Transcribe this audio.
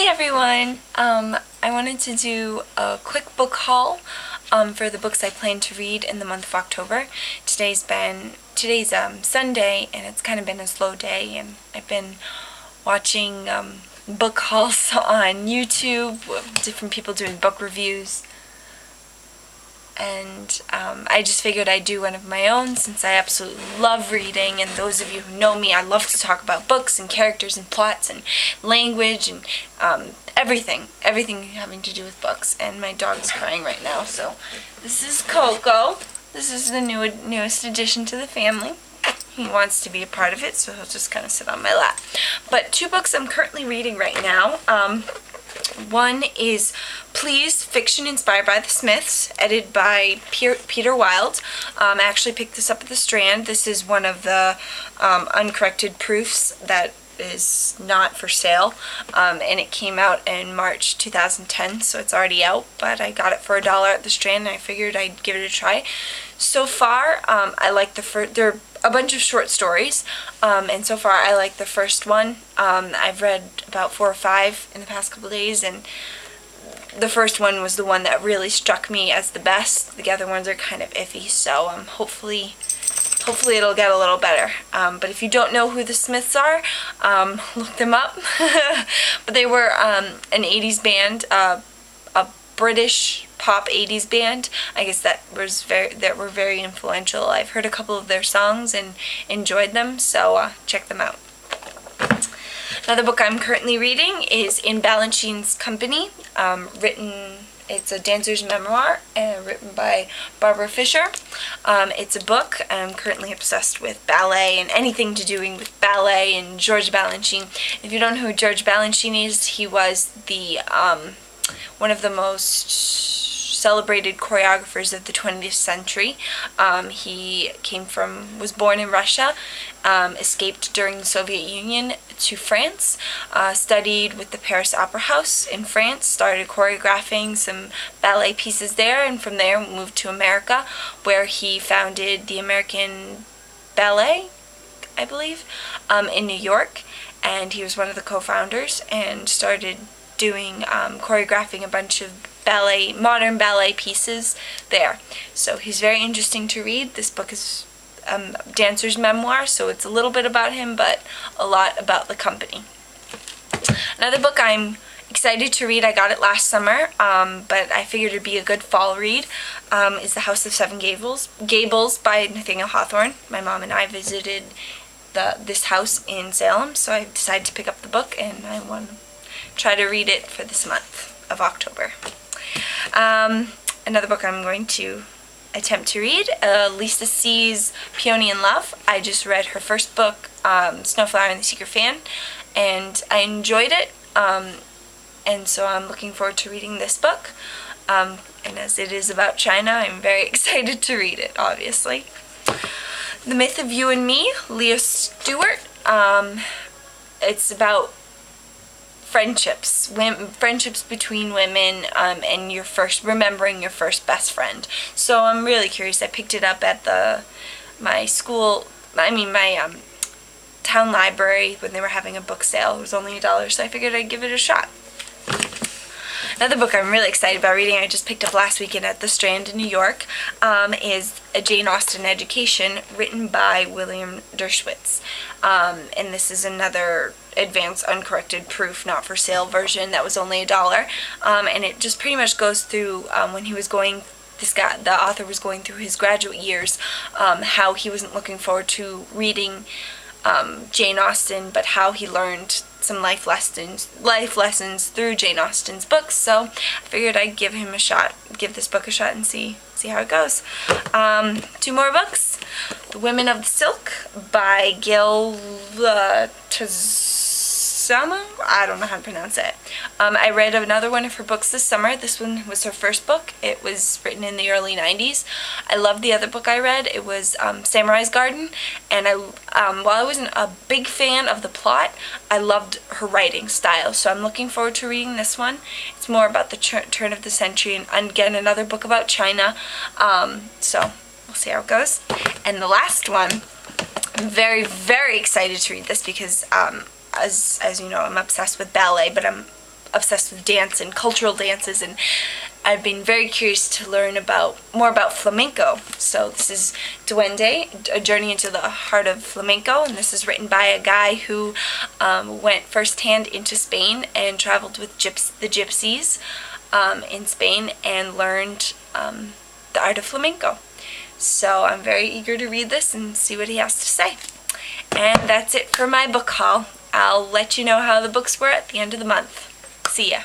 Hey everyone! I wanted to do a quick book haul for the books I plan to read in the month of October. Today's Sunday, and it's kind of been a slow day, and I've been watching book hauls on YouTube with different people doing book reviews. And I just figured I'd do one of my own since I absolutely love reading, and those of you who know me, I love to talk about books and characters and plots and language and everything having to do with books. And my dog's crying right now, so this is Coco. This is the newest addition to the family. He wants to be a part of it, so he'll just kind of sit on my lap. But two books I'm currently reading right now. One is Please, Fiction Inspired by the Smiths, edited by Peter Wilde. I actually picked this up at the Strand. This is one of the uncorrected proofs that is not for sale, and it came out in March 2010, so it's already out, but I got it for $1 at the Strand, and I figured I'd give it a try. So far, I like there are a bunch of short stories, and so far I like the first one. I've read about 4 or 5 in the past couple days, and the first one was the one that really struck me as the best. The other ones are kind of iffy, so hopefully it'll get a little better. But if you don't know who the Smiths are, look them up. But they were an 80s band, a British pop 80s band. I guess that were very influential. I've heard a couple of their songs and enjoyed them, so check them out. Another book I'm currently reading is In Balanchine's Company, it's a dancer's memoir, written by Barbara Fisher. It's a book. I'm currently obsessed with ballet and anything to do with ballet and George Balanchine. If you don't know who George Balanchine is, he was the one of the most celebrated choreographers of the 20th century. He was born in Russia, escaped during the Soviet Union to France, studied with the Paris Opera House in France, started choreographing some ballet pieces there, and from there moved to America, where he founded the American Ballet, I believe, in New York, and he was one of the co-founders and started doing choreographing a bunch of modern ballet pieces there. So he's very interesting to read. This book is dancer's memoir, so it's a little bit about him, but a lot about the company. Another book I'm excited to read, I got it last summer, but I figured it'd be a good fall read, is The House of Seven Gables by Nathaniel Hawthorne. My mom and I visited this house in Salem, so I decided to pick up the book, and I want to try to read it for this month of October. Another book I'm going to attempt to read, Lisa C's Peony in Love. I just read her first book, Snowflower and the Secret Fan, and I enjoyed it, and so I'm looking forward to reading this book, and as it is about China, I'm very excited to read it, obviously. The Myth of You and Me, Leah Stewart. It's about friendships between women, and remembering your first best friend. So I'm really curious. I picked it up at my town library when they were having a book sale. It was only $1, so I figured I'd give it a shot. Another book I'm really excited about reading, I just picked up last weekend at the Strand in New York, is A Jane Austen Education, written by William Dershowitz. And this is another advanced uncorrected proof, not for sale version that was only $1. And it just pretty much goes through when the author was going through his graduate years, how he wasn't looking forward to reading Jane Austen, but how he learned some life lessons through Jane Austen's books. So I figured I'd give this book a shot and see how it goes. 2 more books. The Women of the Silk by Gail Tazama. I don't know how to pronounce it. I read another one of her books this summer. This one was her first book. It was written in the early 90s. I loved the other book I read. It was Samurai's Garden, and while I wasn't a big fan of the plot, I loved her writing style, so I'm looking forward to reading this one. It's more about the turn of the century, and again, another book about China, so we'll see how it goes. And the last one, I'm very, very excited to read this because as you know, I'm obsessed with ballet, but I'm obsessed with dance and cultural dances, and I've been very curious to learn more about flamenco. So this is Duende, A Journey into the Heart of Flamenco, and this is written by a guy who went firsthand into Spain and traveled with the gypsies in Spain and learned the art of flamenco. So I'm very eager to read this and see what he has to say. And that's it for my book haul. I'll let you know how the books were at the end of the month. See ya.